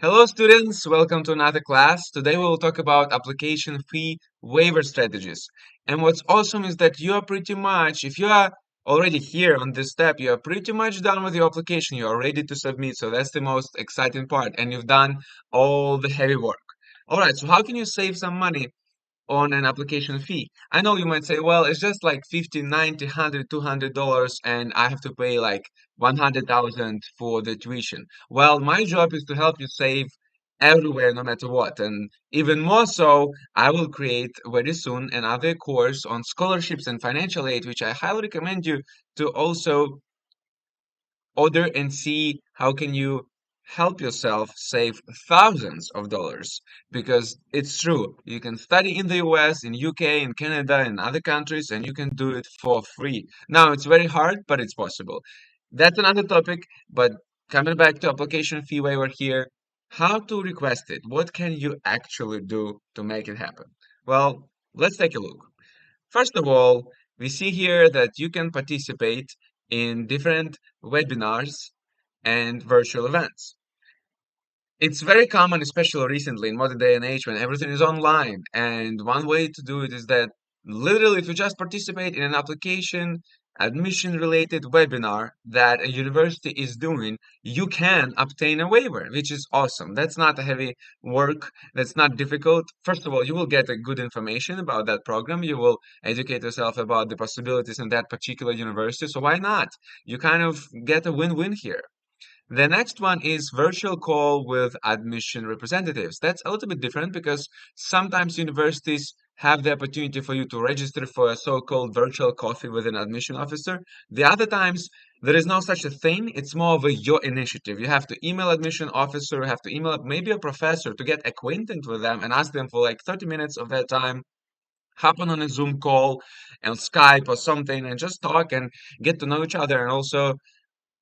Hello, students. Welcome to another class. Today we will talk about application fee waiver strategies. And what's awesome is that you are pretty much, if you are already here on this step, you are pretty much done with your application. You are ready to submit. So that's the most exciting part. And you've done all the heavy work. All right. So how can you save some money on an application fee? I know you might say, well, it's just like 50, 90, 100, $200, and I have to pay like 100,000 for the tuition. Well, my job is to help you save everywhere, no matter what. And even more so, I will create very soon another course on scholarships and financial aid, which I highly recommend you to also order and see how can you help yourself save thousands of dollars, because it's true, you can study in the US, in UK, in Canada, in other countries, and you can do it for free. Now it's very hard, but it's possible. That's another topic. But coming back to application fee waiver here, how to request it, what can you actually do to make it happen? Well, let's take a look. First of all, we see here that you can participate in different webinars and virtual events. It's very common, especially recently in modern day and age when everything is online. And one way to do it is that literally, if you just participate in an application admission related webinar that a university is doing, you can obtain a waiver, which is awesome. That's not a heavy work. That's not difficult. First of all, you will get a good information about that program. You will educate yourself about the possibilities in that particular university. So why not? You kind of get a win-win here. The next one is virtual call with admission representatives. That's a little bit different because sometimes universities have the opportunity for you to register for a so-called virtual coffee with an admission officer. The other times, there is no such a thing. It's more of a your initiative. You have to email admission officer, you have to email maybe a professor to get acquainted with them and ask them for like 30 minutes of their time. Hop on a Zoom call and Skype or something and just talk and get to know each other. And also,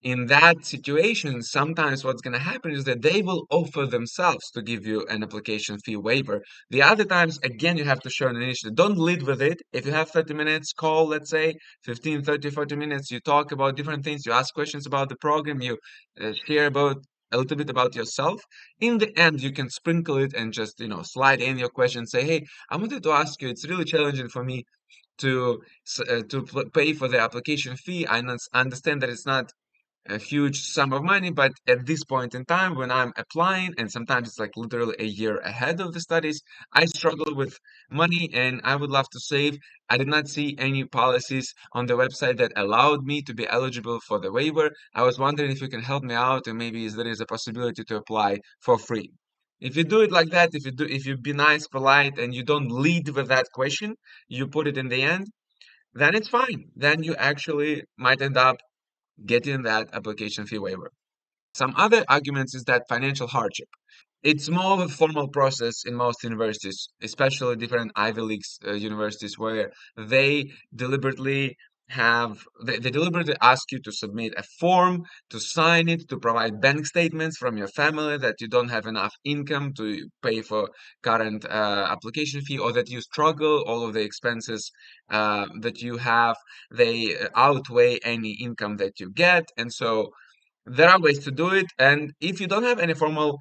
in that situation, sometimes what's going to happen is that they will offer themselves to give you an application fee waiver. The other times, again, you have to show an initiative. Don't lead with it. If you have 30 minutes call, let's say 15, 30, 40 minutes, you talk about different things, you ask questions about the program, you share about a little bit about yourself. In the end, you can sprinkle it and just, slide in your question, say, hey, I wanted to ask you, it's really challenging for me to pay for the application fee. I understand that it's not a huge sum of money, but at this point in time, when I'm applying, and sometimes it's like literally a year ahead of the studies, I struggle with money and I would love to save. I did not see any policies on the website that allowed me to be eligible for the waiver. I was wondering if you can help me out and maybe there is a possibility to apply for free. If you do it like that, if you be nice, polite, and you don't lead with that question, you put it in the end, then it's fine. Then you actually might end up getting that application fee waiver. Some other arguments is that financial hardship. It's more of a formal process in most universities, especially different Ivy League universities, where they deliberately they deliberately ask you to submit a form, to sign it, to provide bank statements from your family that you don't have enough income to pay for current application fee, or that you struggle, all of the expenses that you have, they outweigh any income that you get. And so there are ways to do it. And if you don't have any formal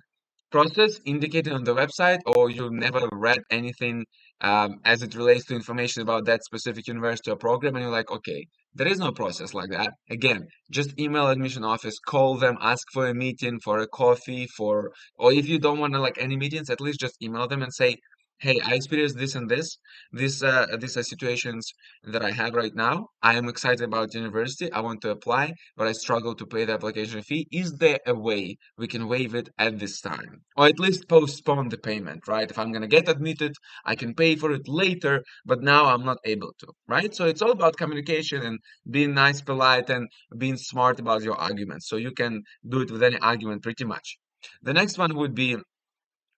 process indicated on the website, or you never read anything as it relates to information about that specific university or program, and you're like, okay, there is no process like that. Again, just email admission office, call them, ask for a meeting, for a coffee, or if you don't want to like any meetings, at least just email them and say, hey, I experienced this and this. These are situations that I have right now. I am excited about university. I want to apply, but I struggle to pay the application fee. Is there a way we can waive it at this time? Or at least postpone the payment, right? If I'm going to get admitted, I can pay for it later, but now I'm not able to, right? So it's all about communication and being nice, polite, and being smart about your arguments. So you can do it with any argument pretty much. The next one would be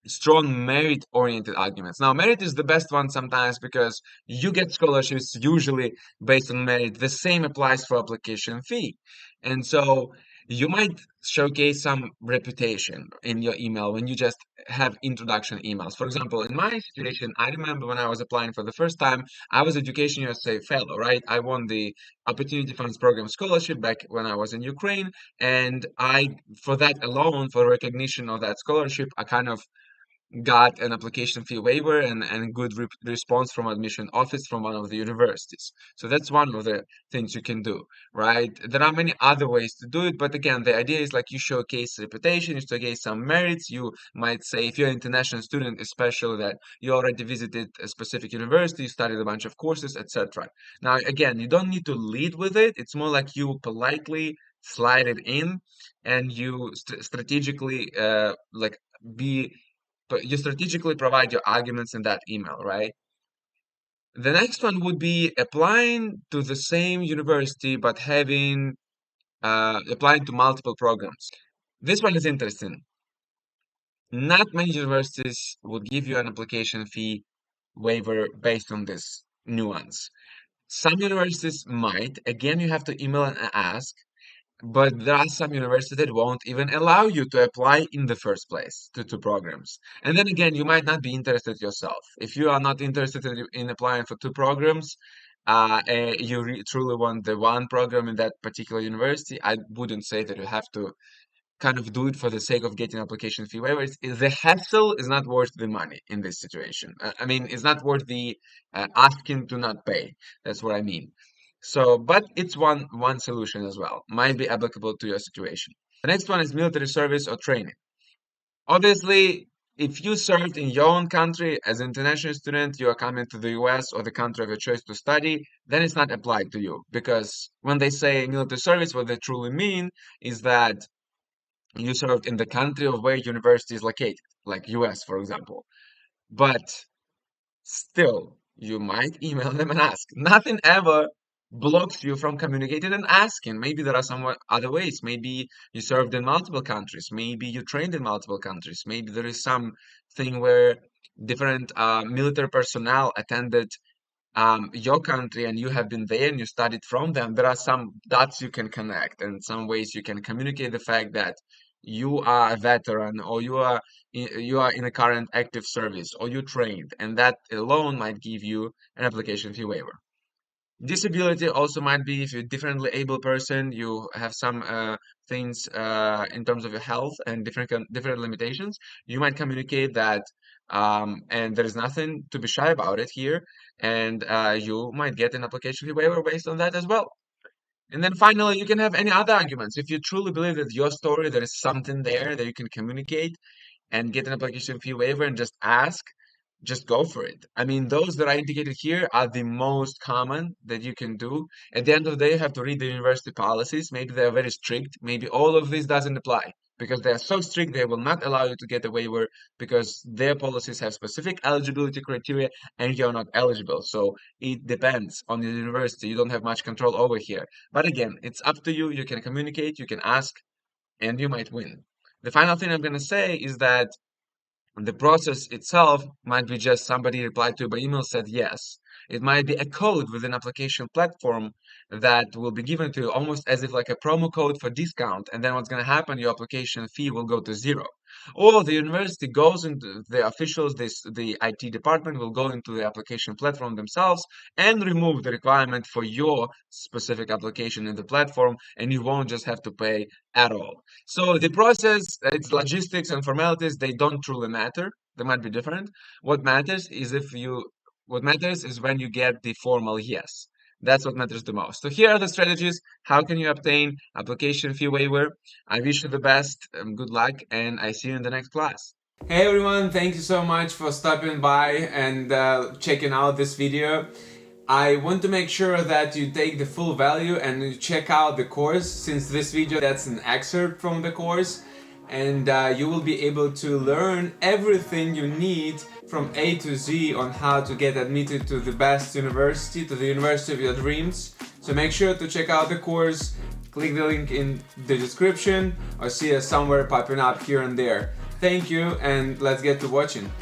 strong merit oriented arguments. Now, merit is the best one sometimes because you get scholarships usually based on merit. The same applies for application fee. And so You might showcase some reputation in your email when you just have introduction emails. For example, in my situation, I remember when I was applying for the first time, I was Education USA fellow, right? I won the Opportunity Funds Program scholarship back when I was in Ukraine, and for that alone, for recognition of that scholarship, I kind of got an application fee waiver and good response from admission office from one of the universities. So that's one of the things you can do, right? There are many other ways to do it, but again, the idea is like you showcase reputation, you showcase some merits. You might say, if you're an international student, especially that you already visited a specific university, you studied a bunch of courses, etc. Now, again, you don't need to lead with it. It's more like you politely slide it in and you strategically like be but you strategically provide your arguments in that email, right? The next one would be applying to the same university but having applying to multiple programs. This one is interesting. Not many universities would give you an application fee waiver based on this nuance. Some universities might. Again, you have to email and ask. But there are some universities that won't even allow you to apply in the first place to programs. And then again, you might not be interested yourself. If you are not interested in applying for two programs, you truly want the one program in that particular university, I wouldn't say that you have to kind of do it for the sake of getting application fee waiver. The hassle is not worth the money in this situation. I mean, it's not worth the asking to not pay. That's what I mean. So, but it's one solution as well. Might be applicable to your situation. The next one is military service or training. Obviously, if you served in your own country as an international student, you are coming to the US or the country of your choice to study, then it's not applied to you. Because when they say military service, what they truly mean is that you served in the country of where university is located, like US, for example. But still, you might email them and ask. Nothing ever blocks you from communicating and asking. Maybe there are some other ways. Maybe you served in multiple countries. Maybe you trained in multiple countries. Maybe there is some thing where different military personnel attended your country and you have been there and you studied from them. There are some dots you can connect and some ways you can communicate the fact that you are a veteran or you are in a current active service or you trained, and that alone might give you an application fee waiver. Disability also might be if you're a differently able person, you have some things in terms of your health and different limitations. You might communicate that, and there is nothing to be shy about it here, and you might get an application fee waiver based on that as well. And then finally, you can have any other arguments. If you truly believe that your story, there is something there that you can communicate and get an application fee waiver and just go for it. I mean, those that are indicated here are the most common that you can do. At the end of the day, you have to read the university policies. Maybe they're very strict. Maybe all of this doesn't apply because they are so strict they will not allow you to get a waiver because their policies have specific eligibility criteria and you're not eligible. So it depends on the university. You don't have much control over here. But again, it's up to you. You can communicate, you can ask, and you might win. The final thing I'm going to say is that the process itself might be just somebody replied to you by email, said yes. It might be a code with an application platform that will be given to you almost as if like a promo code for discount. And then what's going to happen, your application fee will go to zero. Or the university goes into the officials, the IT department will go into the application platform themselves and remove the requirement for your specific application in the platform, and you won't just have to pay at all. So the process, its logistics and formalities, they don't truly matter. They might be different. What matters is what matters is when you get the formal yes. That's what matters the most. So here are the strategies. How can you obtain application fee waiver? I wish you the best, good luck, and I see you in the next class. Hey everyone, thank you so much for stopping by and checking out this video. I want to make sure that you take the full value and you check out the course, since this video that's an excerpt from the course, and you will be able to learn everything you need from A to Z on how to get admitted to the best university, to the university of your dreams. So make sure to check out the course, click the link in the description or see us somewhere popping up here and there. Thank you, and let's get to watching.